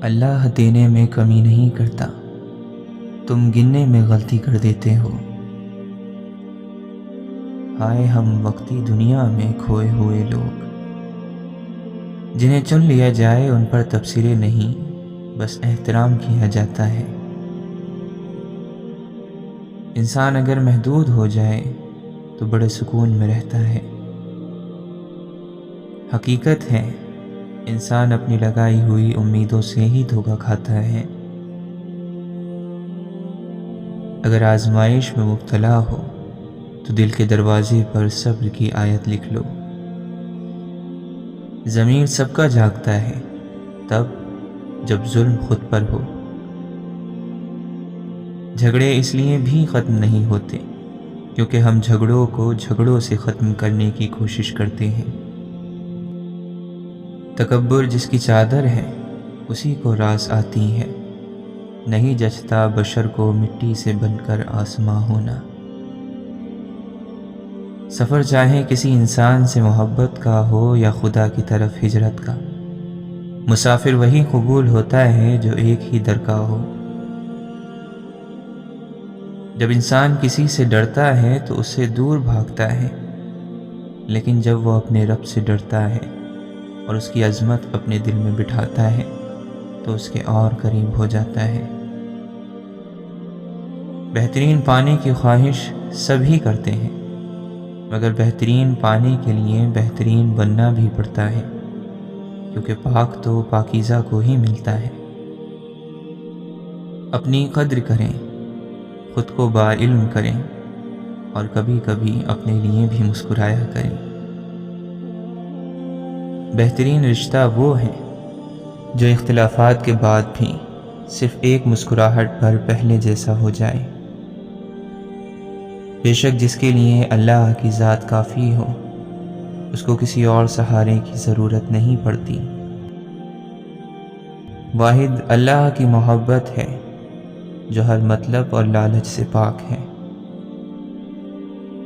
اللہ دینے میں کمی نہیں کرتا، تم گننے میں غلطی کر دیتے ہو۔ ہائے ہم وقتی دنیا میں کھوئے ہوئے لوگ، جنہیں چن لیا جائے ان پر تبصرے نہیں، بس احترام کیا جاتا ہے۔ انسان اگر محدود ہو جائے تو بڑے سکون میں رہتا ہے۔ حقیقت ہے انسان اپنی لگائی ہوئی امیدوں سے ہی دھوکا کھاتا ہے۔ اگر آزمائش میں مبتلا ہو تو دل کے دروازے پر صبر کی آیت لکھ لو۔ ضمیر سب کا جاگتا ہے تب جب ظلم خود پر ہو۔ جھگڑے اس لیے بھی ختم نہیں ہوتے کیونکہ ہم جھگڑوں کو جھگڑوں سے ختم کرنے کی کوشش کرتے ہیں۔ تکبر جس کی چادر ہے اسی کو راس آتی ہے، نہیں جچتا بشر کو مٹی سے بن کر آسماں ہونا۔ سفر چاہے کسی انسان سے محبت کا ہو یا خدا کی طرف ہجرت کا، مسافر وہی قبول ہوتا ہے جو ایک ہی در کا ہو۔ جب انسان کسی سے ڈرتا ہے تو اس سے دور بھاگتا ہے، لیکن جب وہ اپنے رب سے ڈرتا ہے اور اس کی عظمت اپنے دل میں بٹھاتا ہے تو اس کے اور قریب ہو جاتا ہے۔ بہترین پانے کی خواہش سبھی کرتے ہیں، مگر بہترین پانے کے لیے بہترین بننا بھی پڑتا ہے، کیونکہ پاک تو پاکیزہ کو ہی ملتا ہے۔ اپنی قدر کریں، خود کو باعلم کریں، اور کبھی کبھی اپنے لیے بھی مسکرایا کریں۔ بہترین رشتہ وہ ہے جو اختلافات کے بعد بھی صرف ایک مسکراہٹ پر پہلے جیسا ہو جائے۔ بے شک جس کے لیے اللہ کی ذات کافی ہو اس کو کسی اور سہارے کی ضرورت نہیں پڑتی۔ واحد اللہ کی محبت ہے جو ہر مطلب اور لالچ سے پاک ہے۔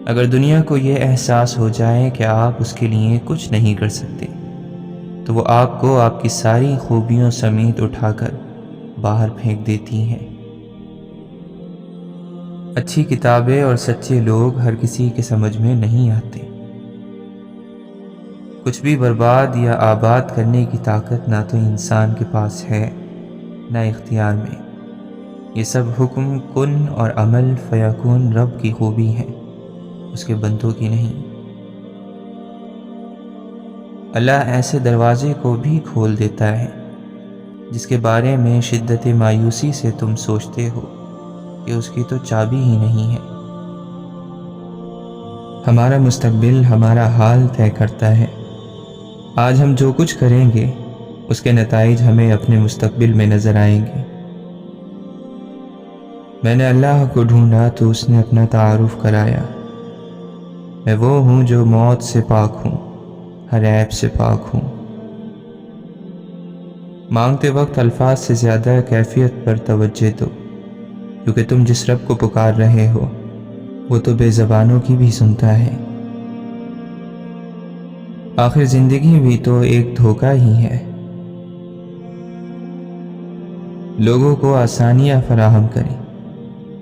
اگر دنیا کو یہ احساس ہو جائے کہ آپ اس کے لیے کچھ نہیں کر سکتے تو وہ آپ کو آپ کی ساری خوبیوں سمیت اٹھا کر باہر پھینک دیتی ہے۔ اچھی کتابیں اور سچے لوگ ہر کسی کے سمجھ میں نہیں آتے۔ کچھ بھی برباد یا آباد کرنے کی طاقت نہ تو انسان کے پاس ہے نہ اختیار میں۔ یہ سب حکم کن اور عمل فیکون رب کی خوبی ہے، اس کے بندوں کی نہیں۔ اللہ ایسے دروازے کو بھی کھول دیتا ہے جس کے بارے میں شدت مایوسی سے تم سوچتے ہو کہ اس کی تو چابی ہی نہیں ہے۔ ہمارا مستقبل ہمارا حال طے کرتا ہے۔ آج ہم جو کچھ کریں گے اس کے نتائج ہمیں اپنے مستقبل میں نظر آئیں گے۔ میں نے اللہ کو ڈھونڈا تو اس نے اپنا تعارف کرایا۔ میں وہ ہوں جو موت سے پاک ہوں، ہر عیب سے پاک ہوں۔ مانگتے وقت الفاظ سے زیادہ کیفیت پر توجہ دو، کیونکہ تم جس رب کو پکار رہے ہو وہ تو بے زبانوں کی بھی سنتا ہے۔ آخر زندگی بھی تو ایک دھوکہ ہی ہے۔ لوگوں کو آسانیاں فراہم کریں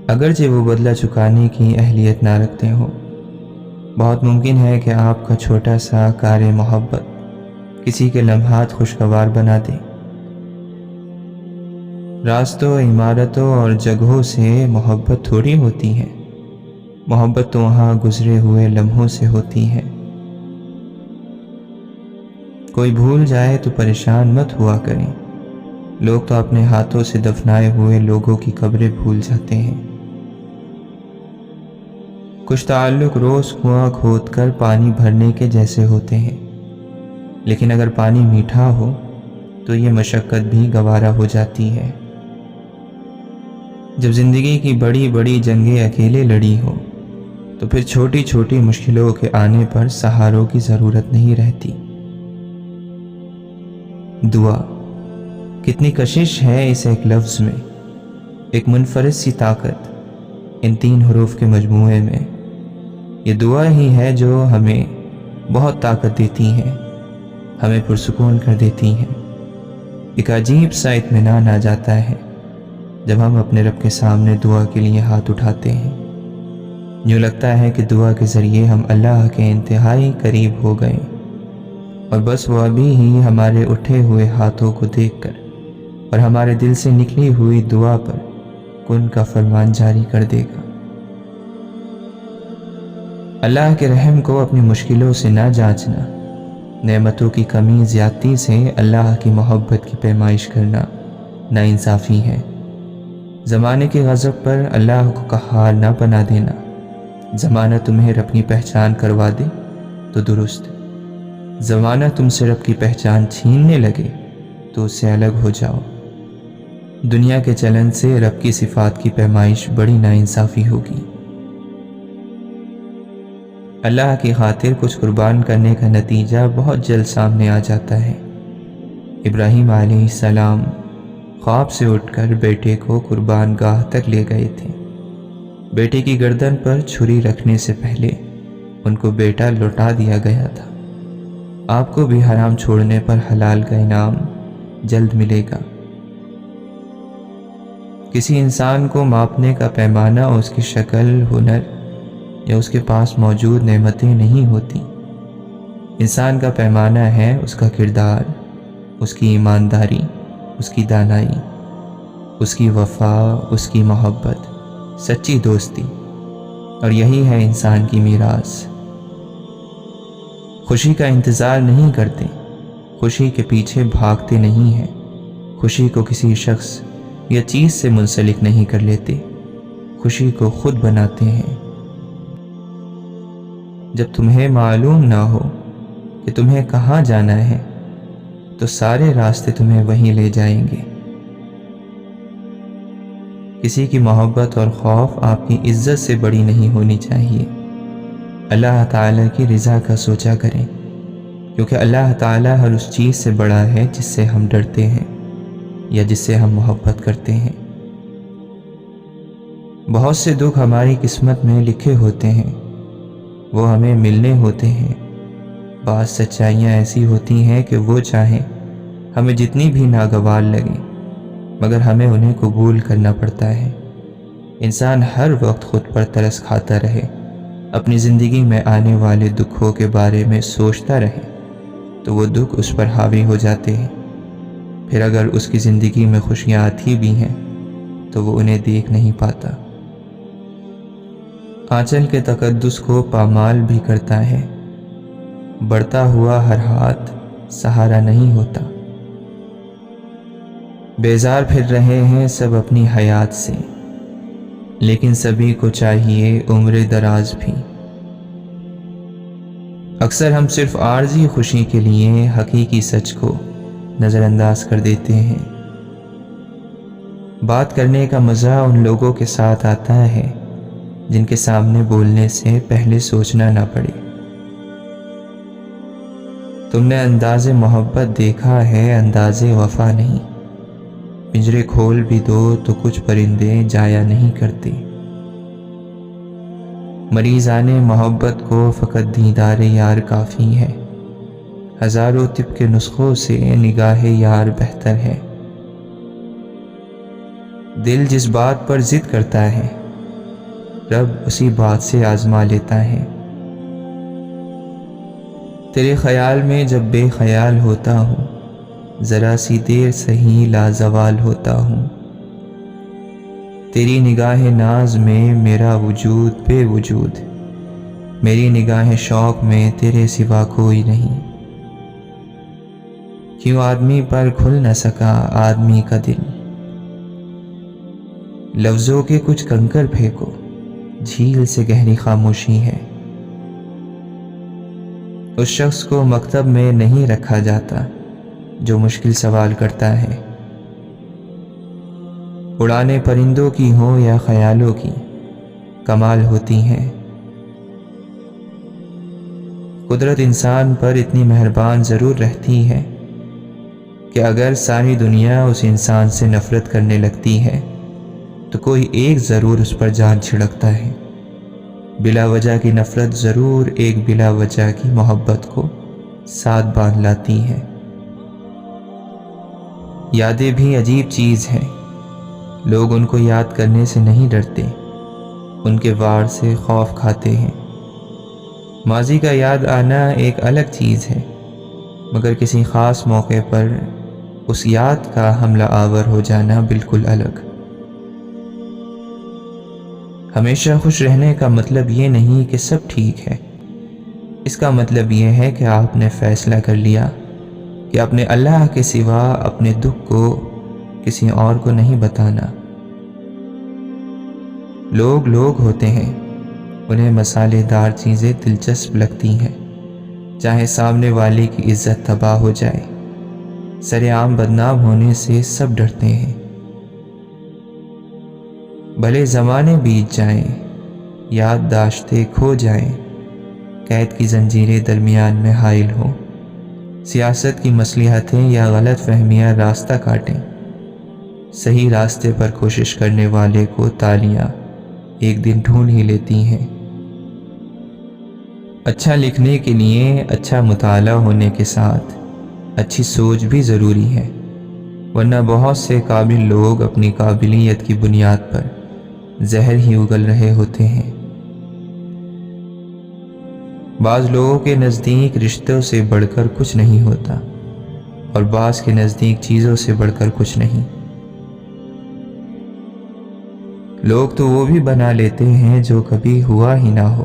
اگرچہ وہ بدلہ چکانے کی اہلیت نہ رکھتے ہوں۔ بہت ممکن ہے کہ آپ کا چھوٹا سا کار محبت کسی کے لمحات خوشگوار بنا دے۔ راستوں، عمارتوں اور جگہوں سے محبت تھوڑی ہوتی ہے، محبت تو وہاں گزرے ہوئے لمحوں سے ہوتی ہے۔ کوئی بھول جائے تو پریشان مت ہوا کریں، لوگ تو اپنے ہاتھوں سے دفنائے ہوئے لوگوں کی قبریں بھول جاتے ہیں۔ کچھ تعلق روز کنواں کھود کر پانی بھرنے کے جیسے ہوتے ہیں، لیکن اگر پانی میٹھا ہو تو یہ مشقت بھی گوارا ہو جاتی ہے۔ جب زندگی کی بڑی بڑی جنگیں اکیلے لڑی ہو تو پھر چھوٹی چھوٹی مشکلوں کے آنے پر سہاروں کی ضرورت نہیں رہتی۔ دعا کتنی کشش ہے اس ایک لفظ میں، ایک منفرد سی طاقت ان 3 حروف کے مجموعے میں۔ یہ دعا ہی ہے جو ہمیں بہت طاقت دیتی ہے، ہمیں پرسکون کر دیتی ہے۔ ایک عجیب سا اطمینان آ جاتا ہے جب ہم اپنے رب کے سامنے دعا کے لیے ہاتھ اٹھاتے ہیں۔ یوں لگتا ہے کہ دعا کے ذریعے ہم اللہ کے انتہائی قریب ہو گئے، اور بس وہ ابھی ہی ہمارے اٹھے ہوئے ہاتھوں کو دیکھ کر اور ہمارے دل سے نکلی ہوئی دعا پر کن کا فرمان جاری کر دے گا۔ اللہ کے رحم کو اپنی مشکلوں سے نہ جانچنا، نعمتوں کی کمی زیادتی سے اللہ کی محبت کی پیمائش کرنا ناانصافی ہے۔ زمانے کے غضب پر اللہ کو قہار نہ بنا دینا۔ زمانہ تمہیں رب کی پہچان کروا دے تو درست، زمانہ تم سے رب کی پہچان چھیننے لگے تو اس سے الگ ہو جاؤ۔ دنیا کے چلن سے رب کی صفات کی پیمائش بڑی ناانصافی ہوگی۔ اللہ کی خاطر کچھ قربان کرنے کا نتیجہ بہت جلد سامنے آ جاتا ہے۔ ابراہیم علیہ السلام خواب سے اٹھ کر بیٹے کو قربان گاہ تک لے گئے تھے۔ بیٹے کی گردن پر چھری رکھنے سے پہلے ان کو بیٹا لوٹا دیا گیا تھا۔ آپ کو بھی حرام چھوڑنے پر حلال کا انعام جلد ملے گا۔ کسی انسان کو ماپنے کا پیمانہ اس کی شکل، ہنر یا اس کے پاس موجود نعمتیں نہیں ہوتی۔ انسان کا پیمانہ ہے اس کا کردار، اس کی ایمانداری، اس کی دانائی، اس کی وفا، اس کی محبت، سچی دوستی، اور یہی ہے انسان کی میراث۔ خوشی کا انتظار نہیں کرتے، خوشی کے پیچھے بھاگتے نہیں ہیں، خوشی کو کسی شخص یا چیز سے منسلک نہیں کر لیتے، خوشی کو خود بناتے ہیں۔ جب تمہیں معلوم نہ ہو کہ تمہیں کہاں جانا ہے تو سارے راستے تمہیں وہیں لے جائیں گے۔ کسی کی محبت اور خوف آپ کی عزت سے بڑی نہیں ہونی چاہیے۔ اللہ تعالیٰ کی رضا کا سوچا کریں، کیونکہ اللہ تعالیٰ ہر اس چیز سے بڑا ہے جس سے ہم ڈرتے ہیں یا جس سے ہم محبت کرتے ہیں۔ بہت سے دکھ ہماری قسمت میں لکھے ہوتے ہیں، وہ ہمیں ملنے ہوتے ہیں۔ بعض سچائیاں ایسی ہوتی ہیں کہ وہ چاہیں ہمیں جتنی بھی ناگوار لگیں، مگر ہمیں انہیں قبول کرنا پڑتا ہے۔ انسان ہر وقت خود پر ترس کھاتا رہے، اپنی زندگی میں آنے والے دکھوں کے بارے میں سوچتا رہے تو وہ دکھ اس پر حاوی ہو جاتے ہیں۔ پھر اگر اس کی زندگی میں خوشیاں آتی بھی ہیں تو وہ انہیں دیکھ نہیں پاتا۔ آنچل کے تقدس کو پامال بھی کرتا ہے، بڑھتا ہوا ہر ہاتھ سہارا نہیں ہوتا۔ بیزار پھر رہے ہیں سب اپنی حیات سے، لیکن سبھی کو چاہیے عمر دراز بھی۔ اکثر ہم صرف عارضی خوشی کے لیے حقیقی سچ کو نظر انداز کر دیتے ہیں۔ بات کرنے کا مزہ ان لوگوں کے ساتھ آتا ہے جن کے سامنے بولنے سے پہلے سوچنا نہ پڑے۔ تم نے انداز محبت دیکھا ہے، انداز وفا نہیں۔ پنجرے کھول بھی دو تو کچھ پرندے جایا نہیں کرتے۔ مریضان محبت کو فقط دیدار یار کافی ہے، ہزاروں طب کے نسخوں سے نگاہ یار بہتر ہے۔ دل جس بات پر ضد کرتا ہے رب اسی بات سے آزما لیتا ہے۔ تیرے خیال میں جب بے خیال ہوتا ہوں، ذرا سی دیر صحیح لازوال ہوتا ہوں۔ تیری نگاہ ناز میں میرا وجود بے وجود، میری نگاہ شوق میں تیرے سوا کوئی نہیں۔ کیوں آدمی پر کھل نہ سکا آدمی کا دل، لفظوں کے کچھ کنکر پھینکو، جھیل سے گہری خاموشی ہے۔ اس شخص کو مکتب میں نہیں رکھا جاتا جو مشکل سوال کرتا ہے۔ اڑانے پرندوں کی ہوں یا خیالوں کی، کمال ہوتی ہیں۔ قدرت انسان پر اتنی مہربان ضرور رہتی ہے کہ اگر ساری دنیا اس انسان سے نفرت کرنے لگتی ہے تو کوئی ایک ضرور اس پر جان چھڑکتا ہے۔ بلا وجہ کی نفرت ضرور ایک بلا وجہ کی محبت کو ساتھ باندھ لاتی ہے۔ یادیں بھی عجیب چیز ہیں، لوگ ان کو یاد کرنے سے نہیں ڈرتے، ان کے وار سے خوف کھاتے ہیں۔ ماضی کا یاد آنا ایک الگ چیز ہے، مگر کسی خاص موقع پر اس یاد کا حملہ آور ہو جانا بالکل الگ۔ ہمیشہ خوش رہنے کا مطلب یہ نہیں کہ سب ٹھیک ہے، اس کا مطلب یہ ہے کہ آپ نے فیصلہ کر لیا کہ اپنے اللہ کے سوا اپنے دکھ کو کسی اور کو نہیں بتانا۔ لوگ لوگ ہوتے ہیں، انہیں مسالے دار چیزیں دلچسپ لگتی ہیں، چاہے سامنے والے کی عزت تباہ ہو جائے۔ سر عام بدنام ہونے سے سب ڈرتے ہیں، بھلے زمانے بیت جائیں، یادداشتیں کھو جائیں، قید کی زنجیریں درمیان میں حائل ہوں، سیاست کی مصلحتیں یا غلط فہمیاں راستہ کاٹیں، صحیح راستے پر کوشش کرنے والے کو تالیاں ایک دن ڈھونڈ ہی لیتی ہیں۔ اچھا لکھنے کے لیے اچھا مطالعہ ہونے کے ساتھ اچھی سوچ بھی ضروری ہے، ورنہ بہت سے قابل لوگ اپنی قابلیت کی بنیاد پر زہر ہی اگل رہے ہوتے ہیں۔ بعض لوگوں کے نزدیک رشتوں سے بڑھ کر کچھ نہیں ہوتا، اور بعض کے نزدیک چیزوں سے بڑھ کر کچھ نہیں۔ لوگ تو وہ بھی بنا لیتے ہیں جو کبھی ہوا ہی نہ ہو،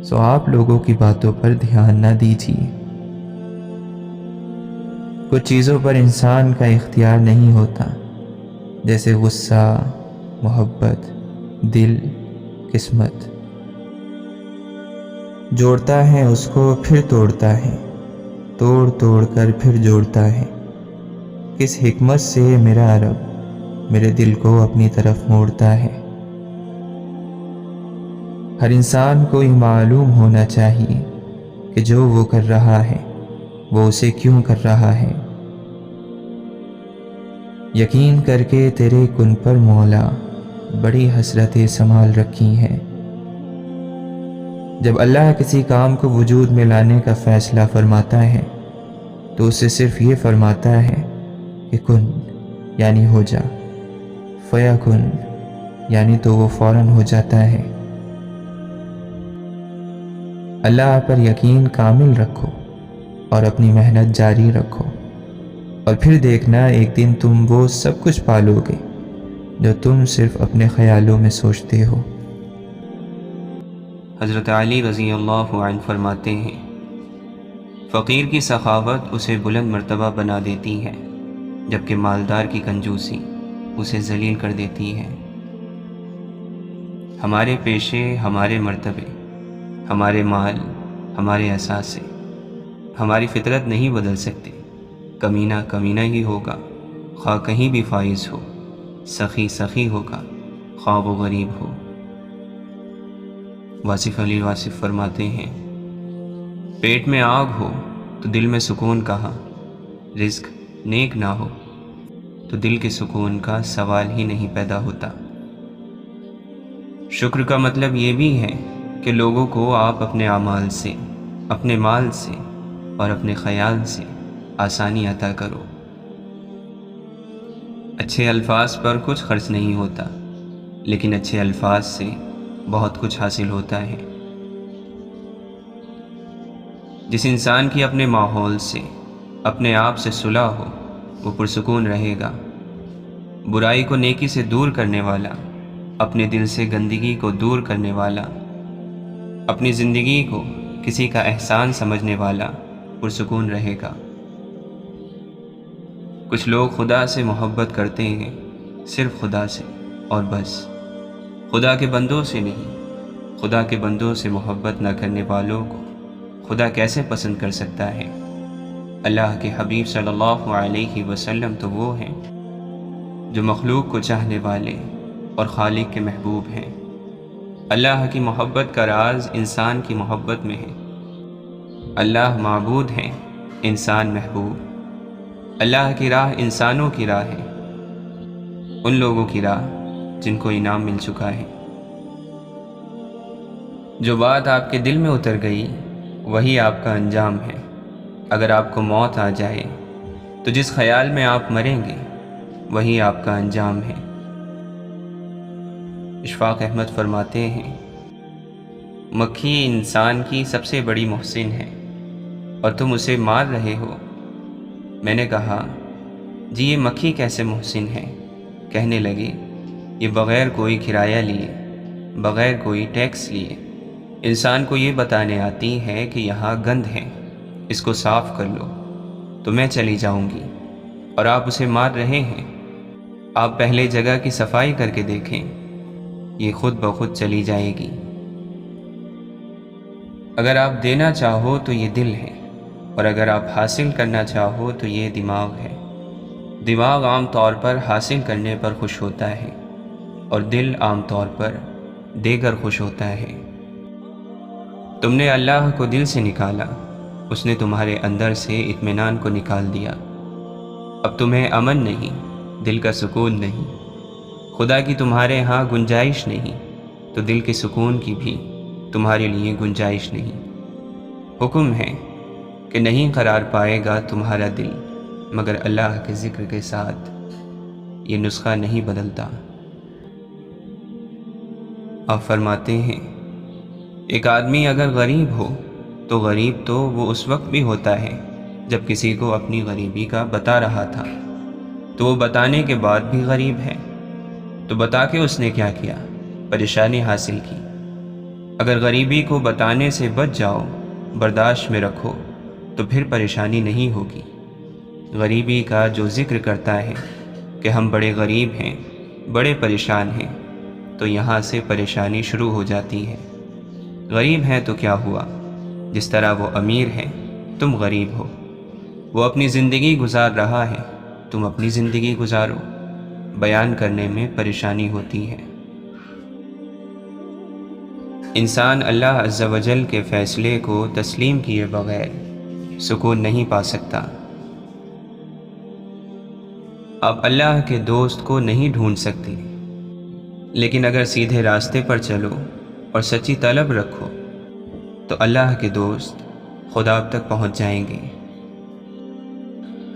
سو آپ لوگوں کی باتوں پر دھیان نہ دیجیے۔ کچھ چیزوں پر انسان کا اختیار نہیں ہوتا، جیسے غصہ، محبت، دل، قسمت۔ جوڑتا ہے اس کو پھر توڑتا ہے، توڑ توڑ کر پھر جوڑتا ہے۔ کس حکمت سے میرا رب میرے دل کو اپنی طرف موڑتا ہے۔ ہر انسان کو یہ معلوم ہونا چاہیے کہ جو وہ کر رہا ہے وہ اسے کیوں کر رہا ہے۔ یقین کر کے تیرے کن پر مولا بڑی حسرتیں سنبھال رکھی ہیں۔ جب اللہ کسی کام کو وجود میں لانے کا فیصلہ فرماتا ہے تو اسے صرف یہ فرماتا ہے کہ کن یعنی ہو جا، فیکن یعنی تو وہ فوراً ہو جاتا ہے۔ اللہ پر یقین کامل رکھو اور اپنی محنت جاری رکھو، اور پھر دیکھنا ایک دن تم وہ سب کچھ پالو گے جو تم صرف اپنے خیالوں میں سوچتے ہو۔ حضرت علی رضی اللہ عنہ فرماتے ہیں، فقیر کی سخاوت اسے بلند مرتبہ بنا دیتی ہے، جبکہ مالدار کی کنجوسی اسے ذلیل کر دیتی ہے۔ ہمارے پیشے، ہمارے مرتبے، ہمارے مال، ہمارے اثاثے، ہماری فطرت نہیں بدل سکتے۔ کمینہ کمینہ ہی ہوگا، خواہ کہیں بھی فائز ہو، سخی سخی ہوگا، خواہ وہ غریب ہو۔ واصف علی واصف فرماتے ہیں، پیٹ میں آگ ہو تو دل میں سکون کہاں، رزق نیک نہ ہو تو دل کے سکون کا سوال ہی نہیں پیدا ہوتا۔ شکر کا مطلب یہ بھی ہے کہ لوگوں کو آپ اپنے اعمال سے، اپنے مال سے اور اپنے خیال سے آسانی عطا کرو۔ اچھے الفاظ پر کچھ خرچ نہیں ہوتا، لیکن اچھے الفاظ سے بہت کچھ حاصل ہوتا ہے۔ جس انسان کی اپنے ماحول سے، اپنے آپ سے صلح ہو، وہ پرسکون رہے گا۔ برائی کو نیکی سے دور کرنے والا، اپنے دل سے گندگی کو دور کرنے والا، اپنی زندگی کو کسی کا احسان سمجھنے والا پرسکون رہے گا۔ کچھ لوگ خدا سے محبت کرتے ہیں، صرف خدا سے اور بس، خدا کے بندوں سے نہیں۔ خدا کے بندوں سے محبت نہ کرنے والوں کو خدا کیسے پسند کر سکتا ہے؟ اللہ کے حبیب صلی اللہ علیہ وسلم تو وہ ہیں جو مخلوق کو چاہنے والے اور خالق کے محبوب ہیں۔ اللہ کی محبت کا راز انسان کی محبت میں ہے۔ اللہ معبود ہے، انسان محبوب۔ اللہ کی راہ انسانوں کی راہ ہے، ان لوگوں کی راہ جن کو انعام مل چکا ہے۔ جو بات آپ کے دل میں اتر گئی وہی آپ کا انجام ہے۔ اگر آپ کو موت آ جائے تو جس خیال میں آپ مریں گے وہی آپ کا انجام ہے۔ اشفاق احمد فرماتے ہیں، مکھی انسان کی سب سے بڑی محسن ہے اور تم اسے مار رہے ہو۔ میں نے کہا، جی یہ مکھی کیسے محسن ہے؟ کہنے لگے، یہ بغیر کوئی کرایہ لیے، بغیر کوئی ٹیکس لیے انسان کو یہ بتانے آتی ہے کہ یہاں گند ہے، اس کو صاف کر لو تو میں چلی جاؤں گی، اور آپ اسے مار رہے ہیں۔ آپ پہلے جگہ کی صفائی کر کے دیکھیں، یہ خود بخود چلی جائے گی۔ اگر آپ دینا چاہو تو یہ دل ہے، اور اگر آپ حاصل کرنا چاہو تو یہ دماغ ہے۔ دماغ عام طور پر حاصل کرنے پر خوش ہوتا ہے، اور دل عام طور پر دے کر خوش ہوتا ہے۔ تم نے اللہ کو دل سے نکالا، اس نے تمہارے اندر سے اطمینان کو نکال دیا۔ اب تمہیں امن نہیں، دل کا سکون نہیں، خدا کی تمہارے ہاں گنجائش نہیں، تو دل کے سکون کی بھی تمہارے لیے گنجائش نہیں۔ حکم ہے کہ نہیں قرار پائے گا تمہارا دل مگر اللہ کے ذکر کے ساتھ، یہ نسخہ نہیں بدلتا۔ آپ فرماتے ہیں، ایک آدمی اگر غریب ہو تو غریب تو وہ اس وقت بھی ہوتا ہے جب کسی کو اپنی غریبی کا بتا رہا تھا، تو وہ بتانے کے بعد بھی غریب ہے۔ تو بتا کے اس نے کیا کیا؟ پریشانی حاصل کی۔ اگر غریبی کو بتانے سے بچ جاؤ، برداشت میں رکھو، تو پھر پریشانی نہیں ہوگی۔ غریبی کا جو ذکر کرتا ہے کہ ہم بڑے غریب ہیں، بڑے پریشان ہیں، تو یہاں سے پریشانی شروع ہو جاتی ہے۔ غریب ہیں تو کیا ہوا؟ جس طرح وہ امیر ہے تم غریب ہو، وہ اپنی زندگی گزار رہا ہے، تم اپنی زندگی گزارو۔ بیان کرنے میں پریشانی ہوتی ہے۔ انسان اللہ عز و جل کے فیصلے کو تسلیم کیے بغیر سکون نہیں پا سکتا۔ آپ اللہ کے دوست کو نہیں ڈھونڈ سکتے، لیکن اگر سیدھے راستے پر چلو اور سچی طلب رکھو تو اللہ کے دوست خود آپ تک پہنچ جائیں گے۔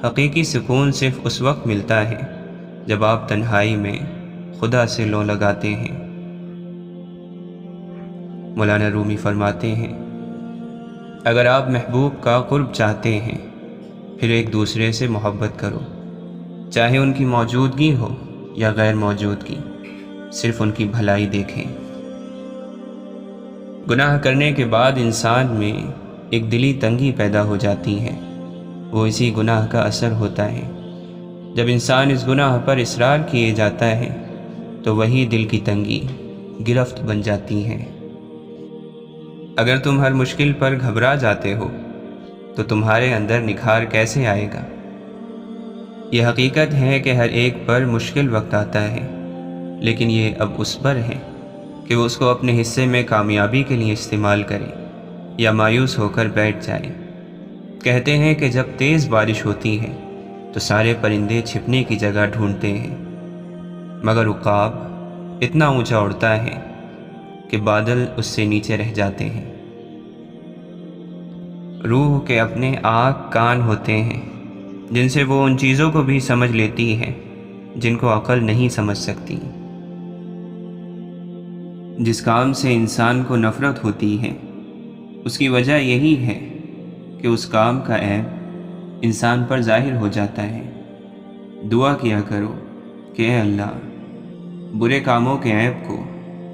حقیقی سکون صرف اس وقت ملتا ہے جب آپ تنہائی میں خدا سے لو لگاتے ہیں۔ مولانا رومی فرماتے ہیں، اگر آپ محبوب کا قرب چاہتے ہیں پھر ایک دوسرے سے محبت کرو، چاہے ان کی موجودگی ہو یا غیر موجودگی، صرف ان کی بھلائی دیکھیں۔ گناہ کرنے کے بعد انسان میں ایک دلی تنگی پیدا ہو جاتی ہے، وہ اسی گناہ کا اثر ہوتا ہے۔ جب انسان اس گناہ پر اصرار کیے جاتا ہے تو وہی دل کی تنگی گرفت بن جاتی ہے۔ اگر تم ہر مشکل پر گھبرا جاتے ہو تو تمہارے اندر نکھار کیسے آئے گا؟ یہ حقیقت ہے کہ ہر ایک پر مشکل وقت آتا ہے، لیکن یہ اب اس پر ہے کہ وہ اس کو اپنے حصے میں کامیابی کے لیے استعمال کرے یا مایوس ہو کر بیٹھ جائے۔ کہتے ہیں کہ جب تیز بارش ہوتی ہے تو سارے پرندے چھپنے کی جگہ ڈھونڈتے ہیں، مگر عقاب اتنا اونچا اڑتا ہے کہ بادل اس سے نیچے رہ جاتے ہیں۔ روح کے اپنے آنکھ کان ہوتے ہیں جن سے وہ ان چیزوں کو بھی سمجھ لیتی ہے جن کو عقل نہیں سمجھ سکتی۔ جس کام سے انسان کو نفرت ہوتی ہے اس کی وجہ یہی ہے کہ اس کام کا عیب انسان پر ظاہر ہو جاتا ہے۔ دعا کیا کرو کہ اے اللہ، برے کاموں کے عیب کو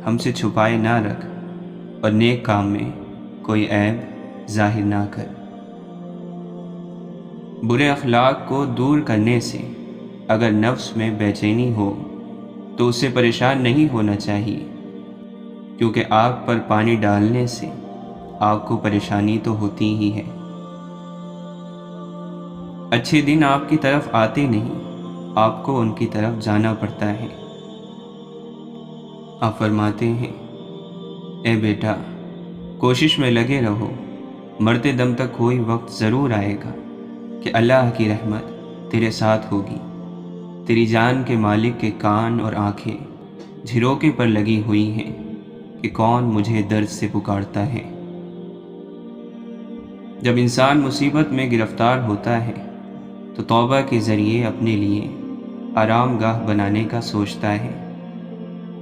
ہم سے چھپائے نہ رکھ اور نیک کام میں کوئی عیب ظاہر نہ کر۔ برے اخلاق کو دور کرنے سے اگر نفس میں بے چینی ہو تو اس سے پریشان نہیں ہونا چاہیے، کیونکہ آگ پر پانی ڈالنے سے آگ کو پریشانی تو ہوتی ہی ہے۔ اچھے دن آپ کی طرف آتے نہیں، آپ کو ان کی طرف جانا پڑتا ہے۔ آپ فرماتے ہیں، اے بیٹا کوشش میں لگے رہو، مرتے دم تک کوئی وقت ضرور آئے گا کہ اللہ کی رحمت تیرے ساتھ ہوگی۔ تیری جان کے مالک کے کان اور آنکھیں جھروکے پر لگی ہوئی ہیں کہ کون مجھے درد سے پکارتا ہے۔ جب انسان مصیبت میں گرفتار ہوتا ہے تو توبہ کے ذریعے اپنے لیے آرام گاہ بنانے کا سوچتا ہے۔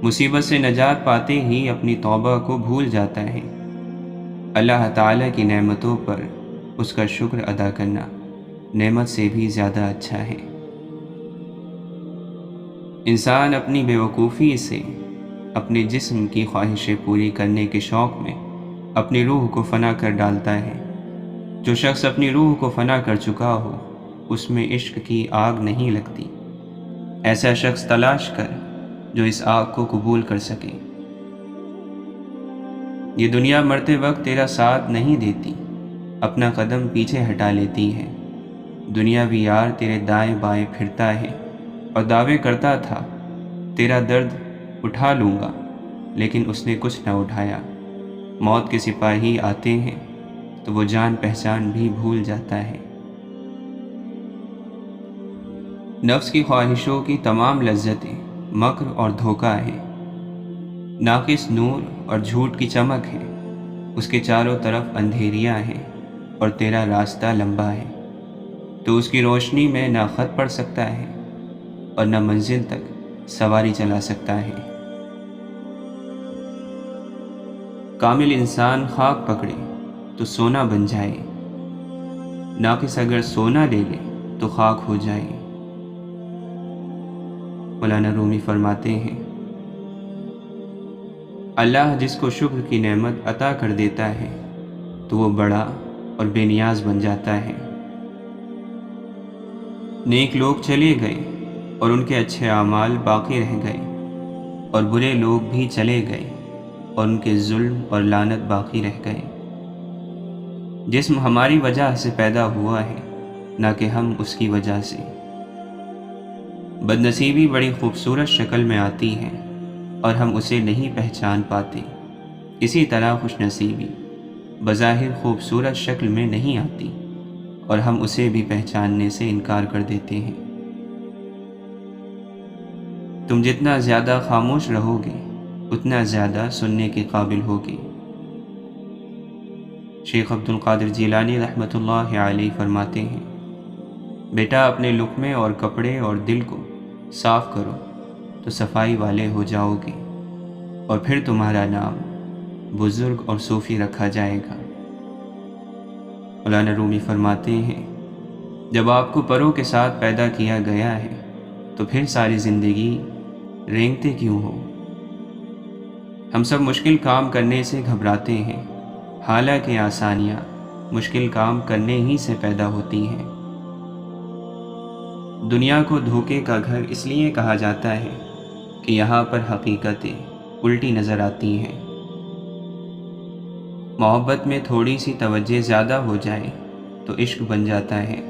مصیبت سے نجات پاتے ہی اپنی توبہ کو بھول جاتا ہے۔ اللہ تعالیٰ کی نعمتوں پر اس کا شکر ادا کرنا نعمت سے بھی زیادہ اچھا ہے۔ انسان اپنی بیوقوفی سے اپنے جسم کی خواہشیں پوری کرنے کے شوق میں اپنی روح کو فنا کر ڈالتا ہے۔ جو شخص اپنی روح کو فنا کر چکا ہو اس میں عشق کی آگ نہیں لگتی۔ ایسا شخص تلاش کر جو اس آگ کو قبول کر سکے۔ یہ دنیا مرتے وقت تیرا ساتھ نہیں دیتی، اپنا قدم پیچھے ہٹا لیتی ہے۔ دنیاوی یار تیرے دائیں بائیں پھرتا ہے اور دعوے کرتا تھا تیرا درد اٹھا لوں گا، لیکن اس نے کچھ نہ اٹھایا۔ موت کے سپاہی آتے ہیں تو وہ جان پہچان بھی بھول جاتا ہے۔ نفس کی خواہشوں کی تمام لذتیں مکر اور دھوکہ ہیں۔ ناقص نور اور جھوٹ کی چمک ہے، اس کے چاروں طرف اندھیریاں ہیں اور تیرا راستہ لمبا ہے۔ تو اس کی روشنی میں نہ خط پڑھ سکتا ہے اور نہ منزل تک سواری چلا سکتا ہے۔ کامل انسان خاک پکڑے تو سونا بن جائے، ناقص اگر سونا لے لے تو خاک ہو جائے۔ مولانا رومی فرماتے ہیں، اللہ جس کو شکر کی نعمت عطا کر دیتا ہے تو وہ بڑا اور بے نیاز بن جاتا ہے۔ نیک لوگ چلے گئے اور ان کے اچھے اعمال باقی رہ گئے، اور برے لوگ بھی چلے گئے اور ان کے ظلم اور لعنت باقی رہ گئے۔ جسم ہماری وجہ سے پیدا ہوا ہے، نہ کہ ہم اس کی وجہ سے۔ بدنصیبی بڑی خوبصورت شکل میں آتی ہے اور ہم اسے نہیں پہچان پاتے۔ اسی طرح خوش نصیبی بظاہر خوبصورت شکل میں نہیں آتی اور ہم اسے بھی پہچاننے سے انکار کر دیتے ہیں۔ تم جتنا زیادہ خاموش رہو گے اتنا زیادہ سننے کے قابل ہوگے۔ شیخ عبد القادر جیلانی رحمۃ اللہ علیہ فرماتے ہیں، بیٹا اپنے لقمے اور کپڑے اور دل کو صاف کرو تو صفائی والے ہو جاؤ گے، اور پھر تمہارا نام بزرگ اور صوفی رکھا جائے گا۔ مولانا رومی فرماتے ہیں، جب آپ کو پروں کے ساتھ پیدا کیا گیا ہے تو پھر ساری زندگی رینگتے کیوں ہو؟ ہم سب مشکل کام کرنے سے گھبراتے ہیں، حالانکہ آسانیاں مشکل کام کرنے ہی سے پیدا ہوتی ہیں۔ دنیا کو دھوکے کا گھر اس لیے کہا جاتا ہے کہ یہاں پر حقیقتیں الٹی نظر آتی ہیں۔ محبت میں تھوڑی سی توجہ زیادہ ہو جائے تو عشق بن جاتا ہے۔